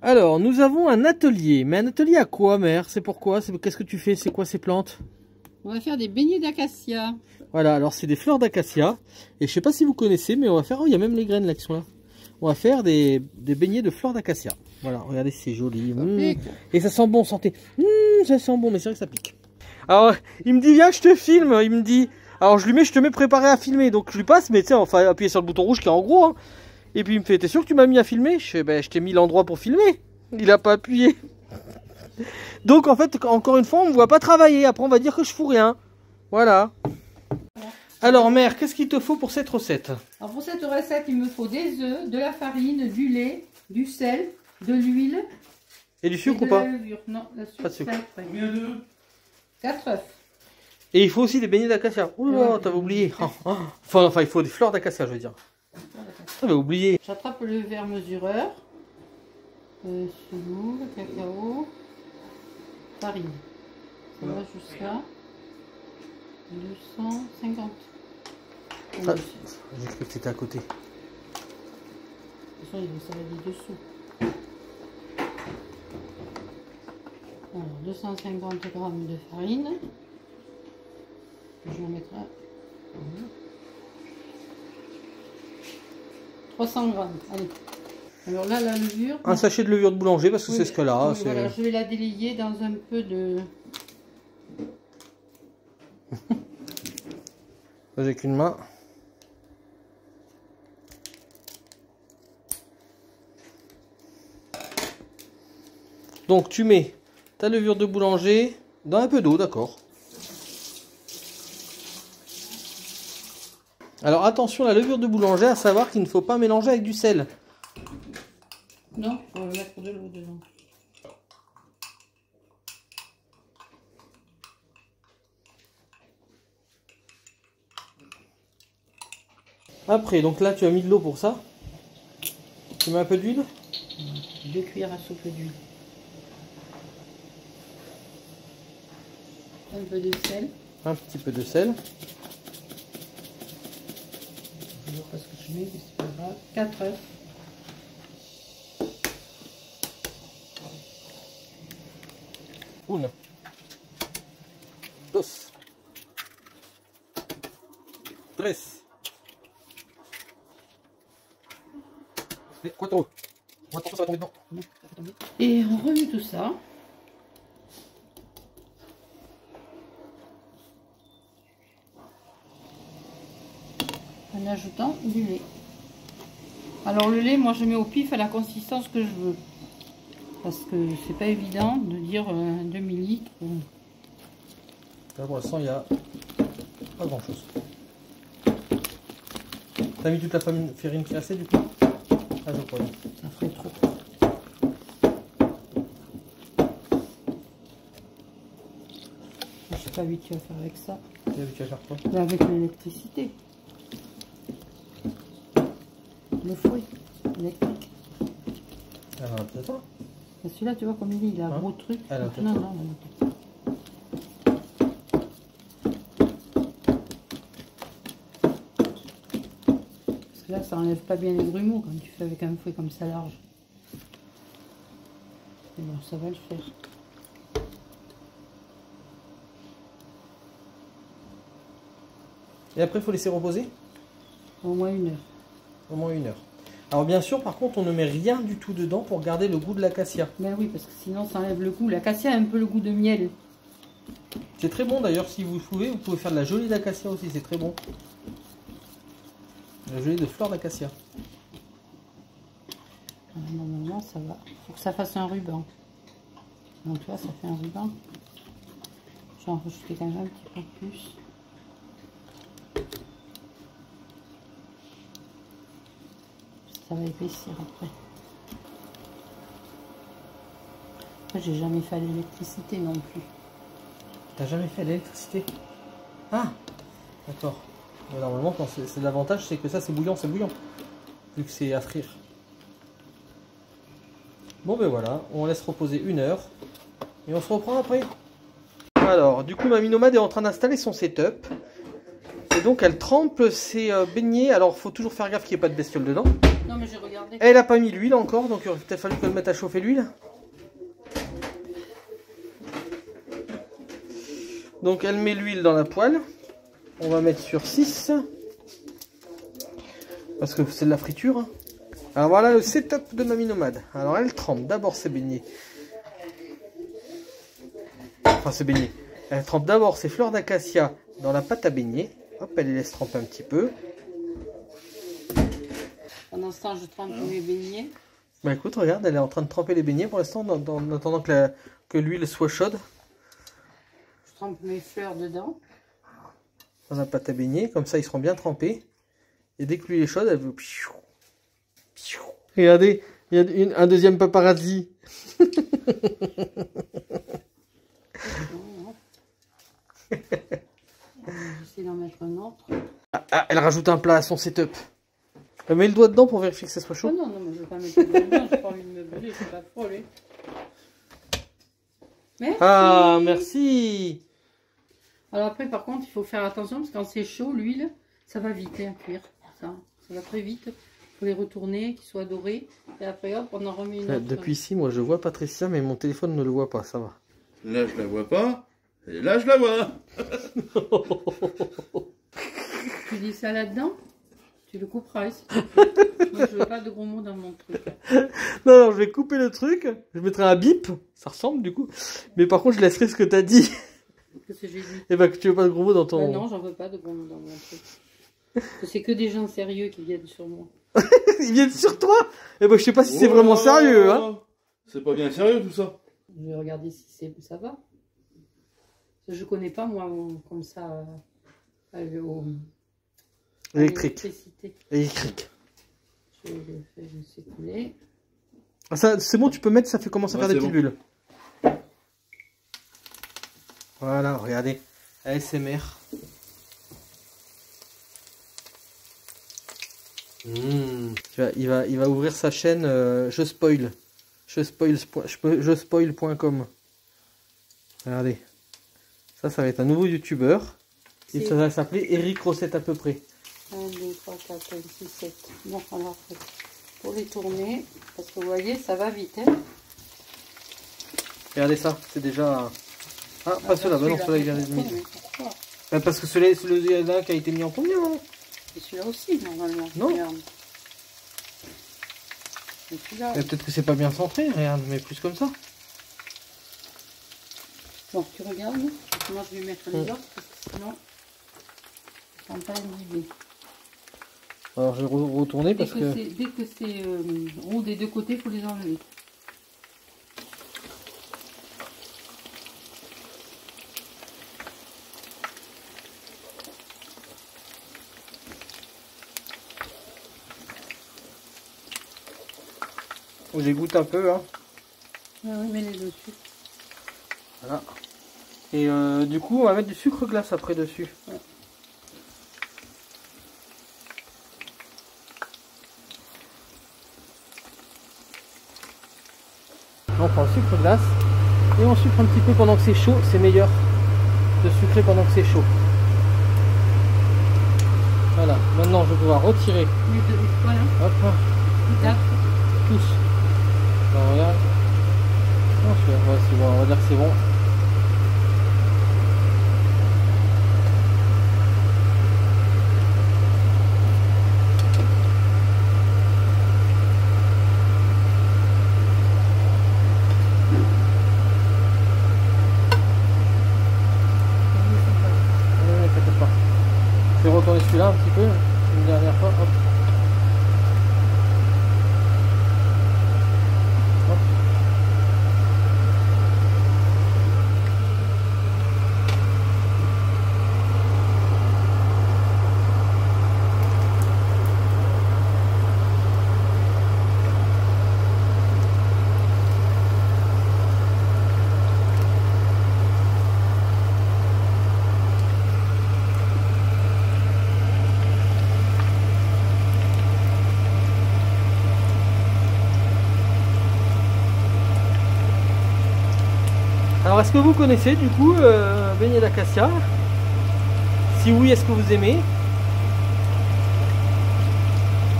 Alors, nous avons un atelier. Mais un atelier à quoi, mère? C'est pourquoi? Qu'est-ce que tu fais? C'est quoi ces plantes? On va faire des beignets d'acacia. Voilà, alors c'est des fleurs d'acacia. Et je sais pas si vous connaissez, mais on va faire... Oh, il y a même les graines là qui sont là. On va faire des beignets de fleurs d'acacia. Voilà, regardez, c'est joli. Et ça sent bon, santé. Ça sent bon, mais c'est vrai que ça pique. Alors, il me dit, viens, je te filme. Il me dit... Alors, je lui mets, je te mets préparé à filmer. Donc, je lui passe, mais tu sais, on va appuyer sur le bouton rouge qui est en gros. Hein. Et puis, il me fait, t'es sûr que tu m'as mis à filmer? Je fais, ben, je t'ai mis l'endroit pour filmer. Il a pas appuyé. Donc, en fait, encore une fois, on ne voit pas travailler. Après, on va dire que je fous rien. Voilà. Alors, mère, qu'est-ce qu'il te faut pour cette recette? Alors, pour cette recette, il me faut des œufs, de la farine, du lait, du sel, de l'huile. Et du sucre ou pas? Non, la sucre. Pas de sucre. Combien d'œufs? 4 œufs. Et il faut aussi des beignets d'acacia. Oula, t'avais oublié. Enfin, il faut des fleurs d'acacia, je veux dire. T'avais oublié. J'attrape le verre mesureur. Semoule, cacao, farine. Ça va jusqu'à 250. Ah, j'ai cru que c'était à côté. De toute façon, ça va être dessous. Alors, 250 g de farine. Je vais en mettre 300 g. Allez. Alors là, la levure... Un sachet de levure de boulanger, parce que c'est ce qu'elle a. Oui, voilà, je vais la délayer dans un peu de... Avec une main. Donc tu mets ta levure de boulanger dans un peu d'eau, d'accord. Alors attention, la levure de boulanger, à savoir qu'il ne faut pas mélanger avec du sel. Non, on va mettre de l'eau dedans. Après, donc là tu as mis de l'eau pour ça. Tu mets un peu d'huile. 2 cuillères à soupe d'huile. Un peu de sel. Un petit peu de sel. Je vois pas ce que je mets, mais c'est pas grave. 4 œufs. Une. Dos. Tres. Cuatro. Cuatro, ça va tomber dedans. Et on remet tout ça. En ajoutant du lait. Alors le lait, moi je mets au pif à la consistance que je veux. Parce que c'est pas évident de dire 2 millilitres. Là pour l'instant il n'y a pas grand chose. T'as mis toute la farine qui restait du coup? Ah je crois. Ça ferait trop. Je suis pas habituée à faire avec ça. T'es habitué à faire quoi? Mais avec l'électricité. Le fouet électrique. Alors peut-être pas. Celui-là, tu vois comme il est, il a un gros truc. Alors, non, non, non. Parce que là, ça enlève pas bien les grumeaux quand tu fais avec un fouet comme ça large. Et bon, ça va le faire. Et après il faut laisser reposer? Au moins 1 heure. Au moins 1 heure. Alors bien sûr, par contre, on ne met rien du tout dedans pour garder le goût de l'acacia. Ben oui, parce que sinon ça enlève le goût. L'acacia a un peu le goût de miel. C'est très bon d'ailleurs, si vous pouvez faire de la gelée d'acacia aussi, c'est très bon. La gelée de fleurs d'acacia. Normalement, ça va. Il faut que ça fasse un ruban. Donc là, ça fait un ruban. Je vais en rajouter quand même un petit peu plus. Ça va épaissir après. Après, j'ai jamais fait à l'électricité non plus. T'as jamais fait à l'électricité? Ah, d'accord. Mais normalement, quand c'est l'avantage, c'est que ça c'est bouillant, vu que c'est à frire. Bon ben voilà, on laisse reposer 1 heure et on se reprend après. Alors, du coup, Mamie Nomade est en train d'installer son setup. Et donc, elle trempe ses beignets. Alors, il faut toujours faire gaffe qu'il n'y ait pas de bestiole dedans. Non, mais j'ai regardé. Elle a pas mis l'huile encore, donc il aurait peut-être fallu qu'elle mette à chauffer l'huile. Donc elle met l'huile dans la poêle. On va mettre sur 6. Parce que c'est de la friture. Alors voilà le setup de Mamie Nomade. Alors elle trempe d'abord ses beignets. Enfin ses beignets. Elle trempe d'abord ses fleurs d'acacia dans la pâte à beignets. Hop, elle les laisse tremper un petit peu. Pendant ce temps, je trempe mes beignets. Bah écoute, regarde, elle est en train de tremper les beignets pour l'instant, en attendant que l'huile soit chaude. Je trempe mes fleurs dedans. Dans la pâte à beignets, comme ça ils seront bien trempés. Et dès que l'huile est chaude, elle veut... Regardez, il y a un deuxième paparazzi. J'essaie d'en mettre un autre. Ah, elle rajoute un plat à son setup. Elle met le doigt dedans pour vérifier que ça soit chaud. Oh non, non, mais je vais pas mettre le doigt dedans, j'ai pas envie de me brûler, je suis pas folle. Merci. Ah, merci. Alors après, par contre, il faut faire attention parce que quand c'est chaud, l'huile, ça va vite à cuire. Ça va très vite. Il faut les retourner, qu'ils soient dorés. Et après, hop, on en remet une autre. Depuis ici, moi je vois Patricia, mais mon téléphone ne le voit pas, ça va. Là, je la vois pas. Et là, je la vois. Tu dis ça là-dedans? Tu le couperas ici. Moi, je veux pas de gros mots dans mon truc. Non, non, je vais couper le truc. Je mettrai un bip. Ça ressemble du coup. Mais par contre, je laisserai ce que t'as dit. Qu'est-ce que j'ai dit? Et bah, que tu veux pas de gros mots dans ton... Ben non, j'en veux pas de gros mots dans mon truc. C'est que des gens sérieux qui viennent sur moi. Ils viennent sur toi. Et bah, je sais pas si c'est vraiment sérieux, hein. C'est pas bien sérieux tout ça. Je vais regarder si ça va. Parce que je connais pas, moi, comme ça, Électrique. Électrique. Je le fais, je sais couler. Ah, ça, c'est bon, tu peux mettre, ça fait commencer à faire des petites bulles. Voilà, regardez. ASMR. Il va ouvrir sa chaîne Je spoil. JeSpoil.com. Regardez. Ça va être un nouveau youtubeur. Et ça va s'appeler Eric Rosette à peu près. 1, 2, 3, 4, 5, 6, 7. Bon, alors, pour les tourner, parce que vous voyez, ça va vite. Hein. Regardez ça, c'est déjà... Ah, pas celui-là, bah non, celui-là il vient d'être mis. Parce que celui-là qui a été mis en premier, non? Et celui-là aussi, normalement. Non. Regarde. Peut-être que c'est pas bien centré, regarde, mais plus comme ça. Bon, tu regardes. Moi, je vais mettre les autres, parce que sinon, ils ne sont pas imbibés. Alors, je vais retourner parce que... Dès que c'est roux des deux côtés, il faut les enlever. J'y goûte un peu, hein. Ah oui, mets-les dessus. Voilà. Et du coup, on va mettre du sucre glace après dessus. Ouais. On prend le sucre glace et on sucre un petit peu pendant que c'est chaud. C'est meilleur de sucrer pendant que c'est chaud. Voilà. Maintenant, je vais pouvoir retirer. Voilà. Hop. Tous. Alors, regarde. Non, ouais, c'est bon. On va dire que c'est bon. Je vais retourner celui-là un petit peu, une dernière fois. Hop. Hop. Alors, est-ce que vous connaissez du coup beignet d'acacia? Si oui, est-ce que vous aimez?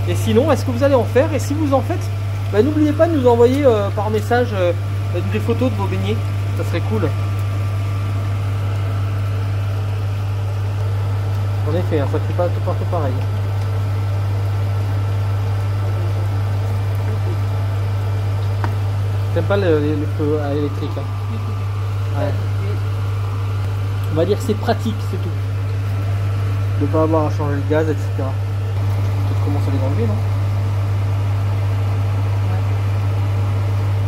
Et sinon, est-ce que vous allez en faire? Et si vous en faites, bah, n'oubliez pas de nous envoyer par message des photos de vos beignets. Ça serait cool. En effet, hein, ça fait pas tout partout pareil. T'aimes pas le feu à électrique hein? Ouais. On va dire que c'est pratique, c'est tout. De pas avoir à changer le gaz, etc. Peut-être commencer à les enlever, non? Ouais.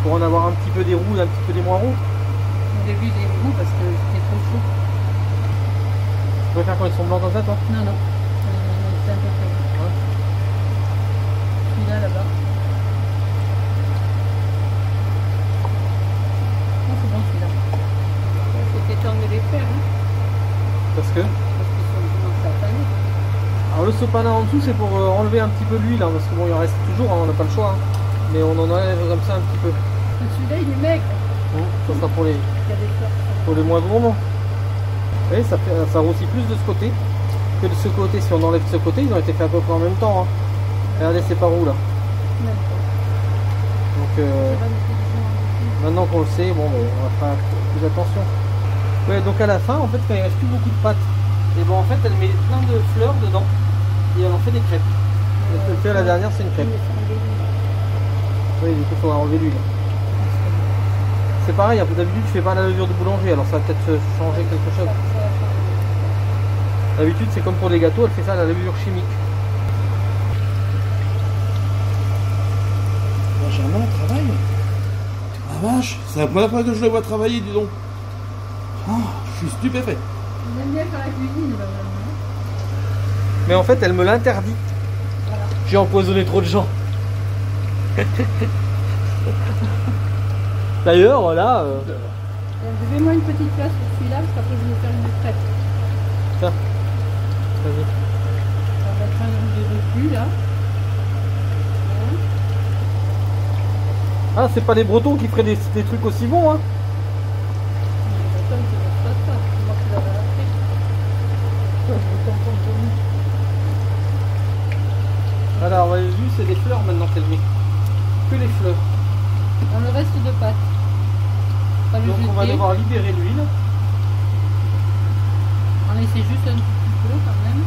Pour en avoir un petit peu des roux et un petit peu des moins roux. Au début des roux parce que c'était trop chaud. Tu préfères quand ils sont blancs comme ça, toi? Non, non. C'est un peu près. Ouais. Celui-là, là-bas. Non, c'est bon celui-là. C'était temps de les faire, hein. Parce que? Parce qu'ils sont commencés à faner. Alors le sopalin en dessous, c'est pour enlever un petit peu l'huile, hein, parce que bon, il en reste toujours, hein, on n'a pas le choix. Hein. Mais on en enlève comme ça un petit peu. Celui-là, il est maigre. Ça sera pour Il y a des fleurs. les moins gourmands. Et ça grossit plus de ce côté que de ce côté. Si on enlève de ce côté, ils ont été faits à peu près en même temps. Hein. Regardez, c'est par où là. Donc maintenant qu'on le sait, bon, on va faire plus attention. Ouais, donc à la fin, en fait, quand il reste plus beaucoup de pâte, et bon, en fait, elle met plein de fleurs dedans et elle en fait des crêpes. Elle fait la dernière, c'est une crêpe. Oui, du coup, il faudra enlever l'huile. C'est pareil, d'habitude, tu fais pas la levure de boulanger, alors ça va peut-être changer quelque chose. D'habitude, c'est comme pour les gâteaux, elle fait ça à la levure chimique. Benjamin travaille. Ah vache, c'est la première fois que je le vois travailler, dis donc. Oh, je suis stupéfait. Il aime bien faire la cuisine, Benjamin. Mais en fait, elle me l'interdit. Voilà. J'ai empoisonné trop de gens. D'ailleurs, là... Donnez-moi une petite place pour celui-là, parce qu'après je vais faire une crêpe. Tiens, vas-y. On va mettre un ou deux dessus, là. Ah, c'est pas les Bretons qui feraient des trucs aussi bons, hein. Alors, on va juste, c'est des fleurs maintenant qu'elle met. Que les fleurs. Dans le reste de pâte. Pas le Donc on va jeter. devoir libérer l'huile. En laisser juste un petit peu quand même.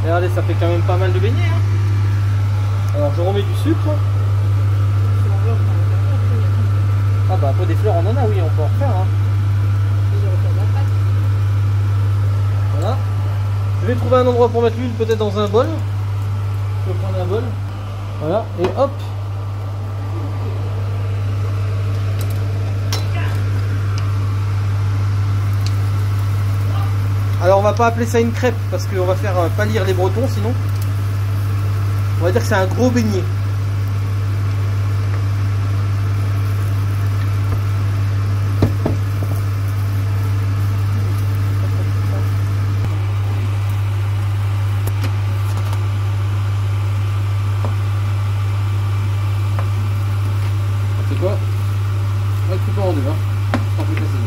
Et regardez, ça fait quand même pas mal de beignets. Hein. Alors je remets du sucre. Ah bah après des fleurs on en a, oui, on peut en refaire. Hein. Voilà. Je vais trouver un endroit pour mettre l'huile, peut-être dans un bol. Je vais prendre un bol. Voilà, et hop. Alors on va pas appeler ça une crêpe parce qu'on va faire pâlir les Bretons sinon. On va dire que c'est un gros beignet. C'est quoi? On va le couper en deux, hein. C'est un peu facile.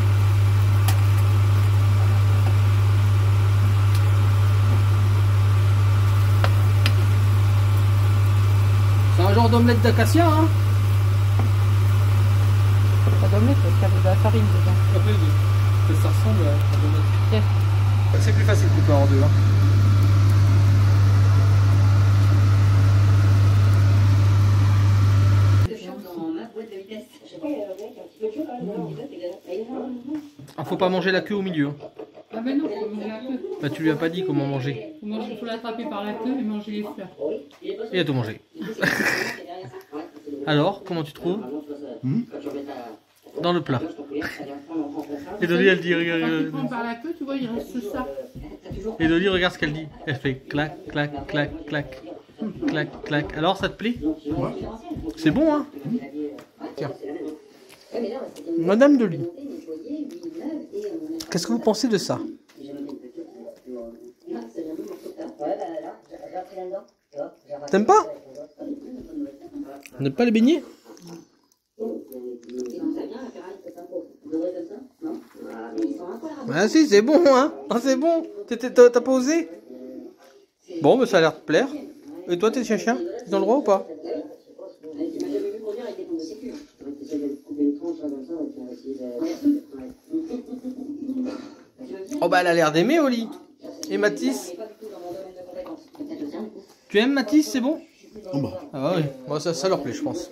C'est un genre d'omelette d'acacia, hein. Pas d'omelette parce qu'il y a de la farine dedans. Ça ressemble à l'omelette. Tiens. C'est plus facile de couper en deux, hein. Ah, faut pas manger la queue au milieu. Ah ben non, faut manger la queue. Bah tu lui as pas dit comment manger. Faut l'attraper par la queue et manger les fleurs. Il a tout mangé. Alors, comment tu trouves? Dans le plat. Et Dolly elle dit, Quand tu regarde. prends par la queue, tu vois, il reste ça. Et Dolly regarde ce qu'elle dit. Elle fait clac, clac, clac, clac. Clac, clac. Alors ça te plaît? Ouais. C'est bon, hein? Tiens. Madame Dolly, qu'est-ce que vous pensez de ça? T'aimes pas? N'aimes pas les beignets? Ah si, c'est bon, hein. Ah, c'est bon. T'as pas osé? Bon, mais ça a l'air de te plaire. Et toi, tes chiens, ils ont le droit ou pas? Oh bah elle a l'air d'aimer, Oli. Et Mathis? Tu aimes Mathis, c'est bon? Oh bah. Ah bah oui, bon, ça leur plaît, je pense.